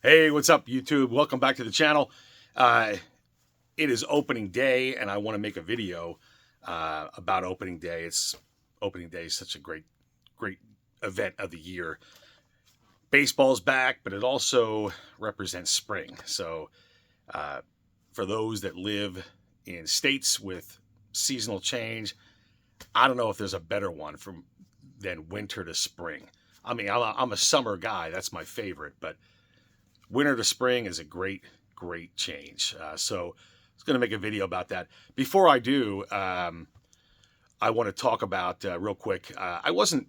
Hey, what's up, YouTube? Welcome back to the channel. Uh, it is opening day, and I want to make a video about opening day. Opening day is such a great event of the year. Baseball's back, but it also represents spring. So, uh, for those that live in states with seasonal change, I don't know if there's a better one than winter to spring. I mean, I'm a summer guy. That's my favorite, but winter to spring is a great change. So I was going to make a video about that. Before I do, I want to talk about real quick. I wasn't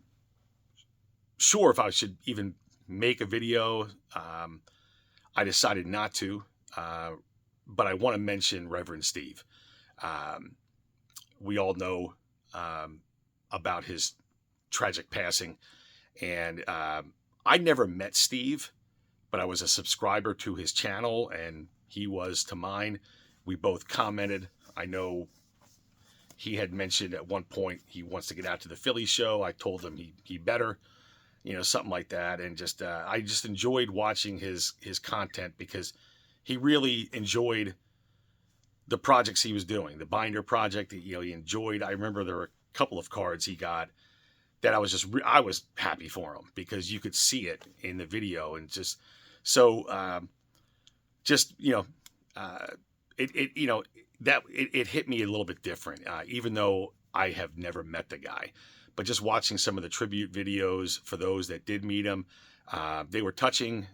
sure if I should even make a video. I decided not to, but I want to mention Reverend Steve. Um, we all know about his tragic passing, and I never met Steve, but I was a subscriber to his channel and he was to mine. We both commented. I know he had mentioned at one point he wants to get out to the Philly show. I told him he better, something like that. And just I just enjoyed watching his content because he really enjoyed the projects he was doing. The binder project, he enjoyed. I remember there were a couple of cards he got that I was happy for him because you could see it in the video. And just so just it hit me a little bit different, even though I have never met the guy. But just watching some of the tribute videos for those that did meet him, they were touching.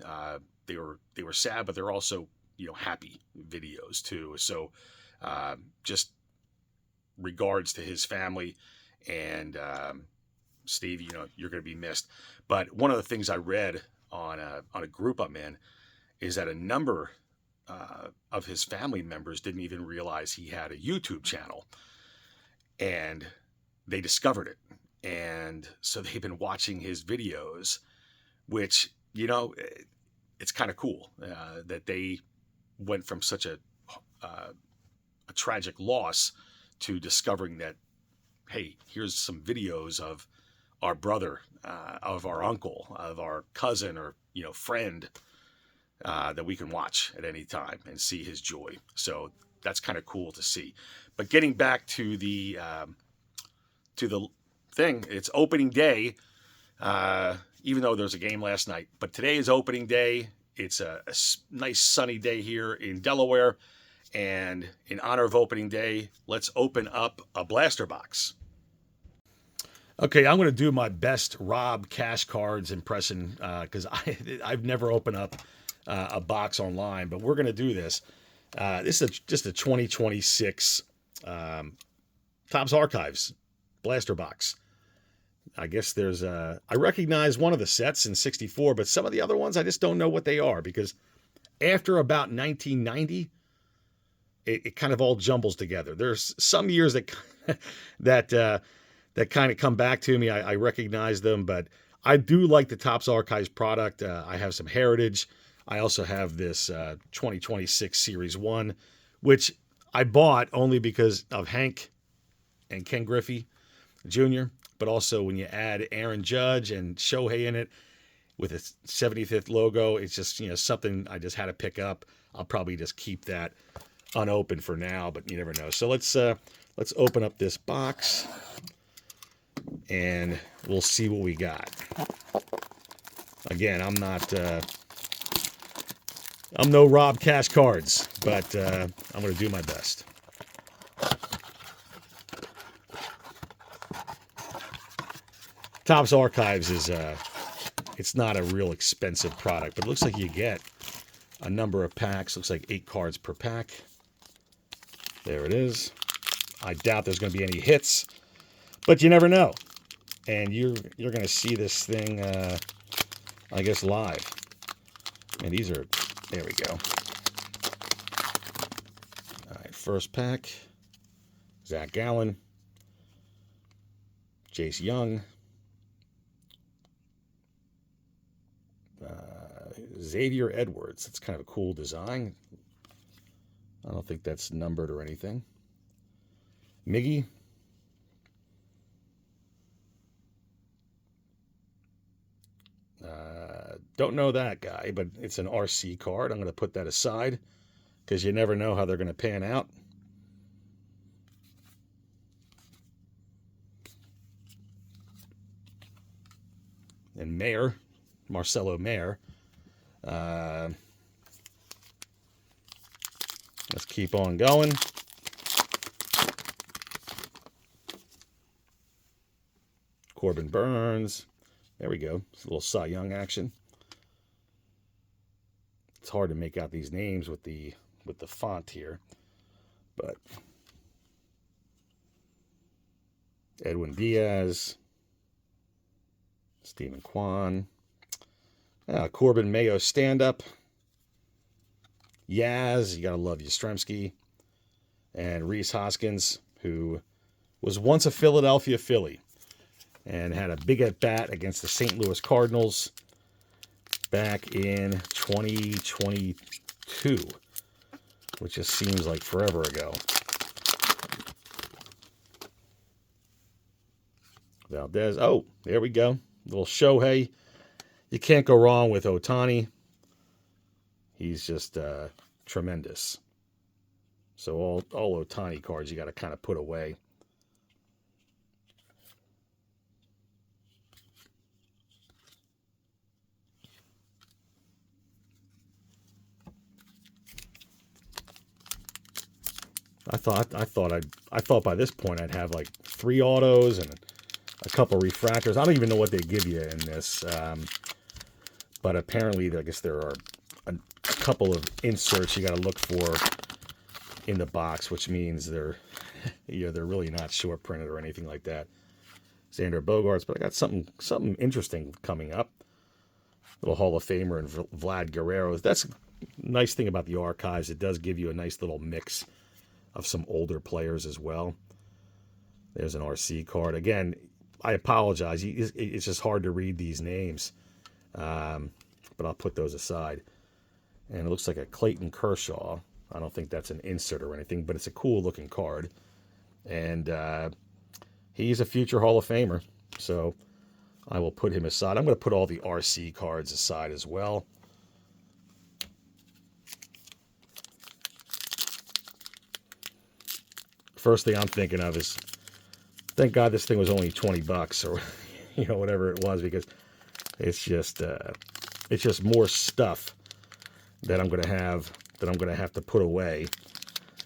They were sad, but they're also happy videos too. So just regards to his family, and Steve, you're going to be missed. But one of the things I read on a group I'm in is that a number of his family members didn't even realize he had a YouTube channel, and they discovered it, and so they've been watching his videos, which it's kind of cool that they went from such a tragic loss to discovering that, hey, here's some videos of our brother, of our uncle, of our cousin, or friend, that we can watch at any time and see his joy. So that's kind of cool to see. But getting back to the thing, it's opening day. Even though there's a game last night, but today is opening day. It's a nice sunny day here in Delaware, and in honor of opening day, let's open up a blaster box. Okay, I'm going to do my best Rob Cash Cards impression because I've never opened up a box online, but we're going to do this. This is just a 2026 Topps Archives blaster box. I guess there's I recognize one of the sets in 64, but some of the other ones I just don't know what they are, because after about 1990, it kind of all jumbles together. There's some years that that kind of come back to me. I recognize them, but I do like the Topps Archives product. I have some Heritage. I also have this 2026 Series 1, which I bought only because of Hank and Ken Griffey Jr., but also when you add Aaron Judge and Shohei in it with a 75th logo, it's just something I just had to pick up. I'll probably just keep that unopened for now, but you never know. So let's open up this box and we'll see what we got. Again, I'm no Rob Cash Cards, but I'm going to do my best. Topps Archives is it's not a real expensive product, but it looks like you get a number of packs. Looks like 8 cards per pack. There it is. I doubt there's going to be any hits, but you never know. And you're going to see this thing, I guess, live. And these are, there we go. All right, first pack. Zach Gallen. Jace Young. Xavier Edwards. That's kind of a cool design. I don't think that's numbered or anything. Miggy. don't know that guy, but it's an RC card. I'm going to put that aside because you never know how they're going to pan out. And Mayer, Marcelo Mayer. Let's keep on going. Corbin Burns. There we go. It's a little Cy Young action. It's hard to make out these names with the font here, but Edwin Diaz, Stephen Kwan, Corbin Mayo stand-up, Yaz, you gotta love Yastrzemski, and Rhys Hoskins, who was once a Philadelphia Philly and had a big at-bat against the St. Louis Cardinals back in 2022, which just seems like forever ago. Valdez. Oh, there we go. Little Shohei. You can't go wrong with Ohtani. He's just tremendous. So all Ohtani cards you got to kind of put away. I thought by this point I'd have like 3 autos and a couple refractors. I don't even know what they give you in this, but apparently I guess there are a couple of inserts you got to look for in the box, which means they're they're really not short printed or anything like that. Xander Bogaerts, but I got something interesting coming up. Little Hall of Famer and Vlad Guerrero. That's a nice thing about the archives. It does give you a nice little mix of some older players as well. There's an RC card. Again, I apologize. It's just hard to read these names, but I'll put those aside. And it looks like a Clayton Kershaw. I don't think that's an insert or anything, but it's a cool looking card. And he's a future Hall of Famer, so I will put him aside. I'm going to put all the RC cards aside as well. First thing I'm thinking of is, thank God this thing was only $20 or whatever it was, because it's just more stuff that I'm gonna have to put away.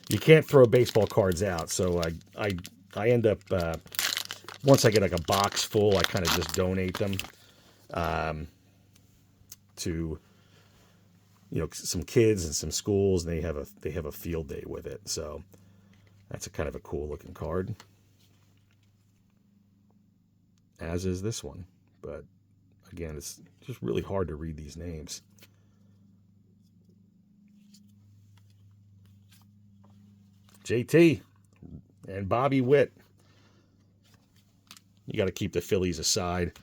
You can't throw baseball cards out, so I end up once I get like a box full, I kind of just donate them to some kids and some schools, and they have a field day with it. So that's a kind of a cool looking card, as is this one. But again, it's just really hard to read these names. JT and Bobby Witt. You got to keep the Phillies aside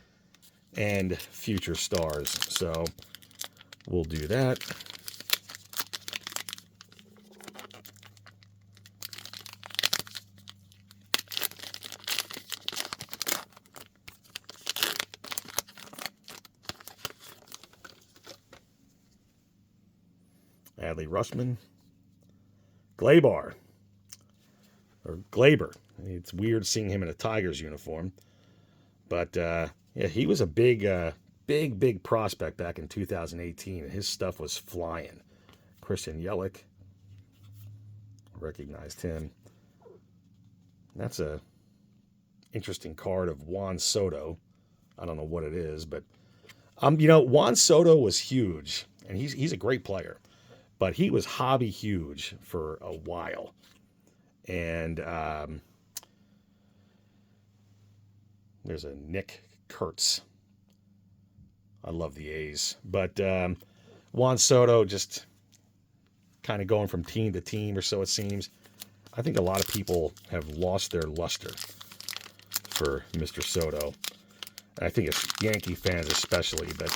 and future stars. So we'll do that. Adley Rutschman. Gleyber. Or Glaber. It's weird seeing him in a Tigers uniform. But, yeah, he was a big prospect back in 2018, and his stuff was flying. Christian Yelich. Recognized him. That's a interesting card of Juan Soto. I don't know what it is, but Juan Soto was huge, and he's a great player, but he was hobby huge for a while. And there's a Nick Kurtz. I love the A's, but Juan Soto just kind of going from team to team, or so it seems. I think a lot of people have lost their luster for Mr. Soto. And I think it's Yankee fans especially, but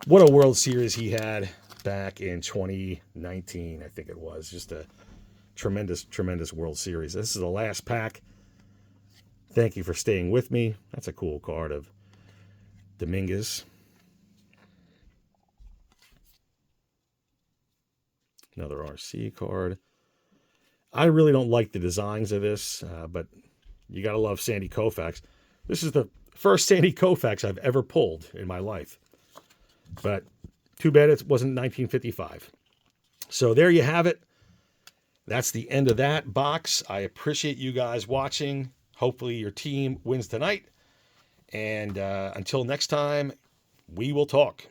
what a World Series he had back in 2019, I think it was. Just a tremendous, tremendous World Series. This is the last pack. Thank you for staying with me. That's a cool card of Dominguez. Another RC card. I really don't like the designs of this, but you got to love Sandy Koufax. This is the first Sandy Koufax I've ever pulled in my life. But too bad it wasn't 1955. So there you have it. That's the end of that box. I appreciate you guys watching. Hopefully your team wins tonight. And until next time, we will talk.